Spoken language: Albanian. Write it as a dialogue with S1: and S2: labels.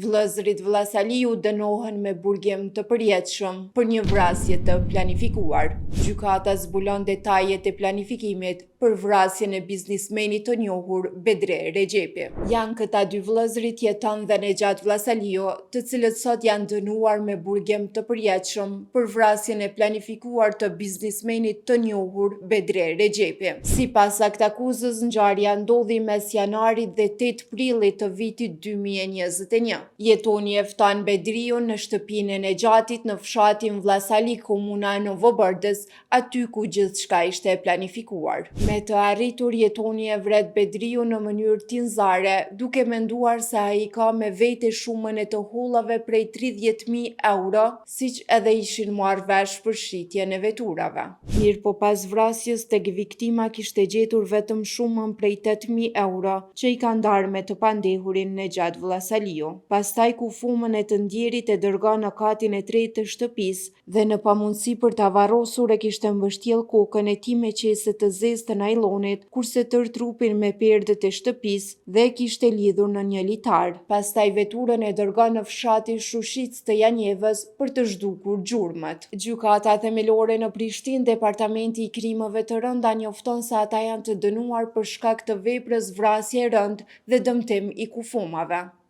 S1: Vëllezërit Vllasaliu dënohen me burgim të përjetshëm për një vrasje të planifikuar. Gjykata zbulon detajet e planifikimit për vrasjen e biznismenit të njohur Bedre Rexhepi. Janë këta dy vëllezërit Jeton dhe Nexhat Vllasaliu, të cilët sot janë dënuar me burgim të përjetshëm për vrasjen e planifikuar të biznismenit të njohur Bedre Rexhepi. Sipas aktakuzës, ngjarja ndodhi mes janarit dhe 8 prillit të vitit 2021. Jetoni e fton Bedriun në shtëpinë e Nexhatit në fshatin Vllasali, komuna e Novobërdës, aty ku gjithçka ishte planifikuar. Me të arritur, Jetoni e vret Bedriun në mënyrë tinzare, duke menduar se ai ka me vete shumën e të hollave prej 30.000 euro, siç edhe ishin marrë vesh për shitjen e veturave. Mirë po pas vrasjes, tek viktima kishte gjetur vetëm shumën prej 8.000 euro, që i ka ndarë me të pandehurin Nexhat Vllasaliu. Pastaj kufumën e të ndjerit e dërgon në katin e tretë të shtëpisë dhe në pamundësi për ta varrosur e kishte mbështjell kokën e tij me qese të zezë të najlonit, kurse tërë trupin me perdët e shtëpisë dhe e kishte lidhur në një litar. Pastaj veturën e dërgon në fshatin Shushic të Janjevës për të zhdukur gjurmët. Gjykata themelore në Prishtinë, Departamenti i Krimeve të Rënda njofton se ata janë të dënuar për shkak të veprës vrasje e rëndë dhe dëmtim i kufumave.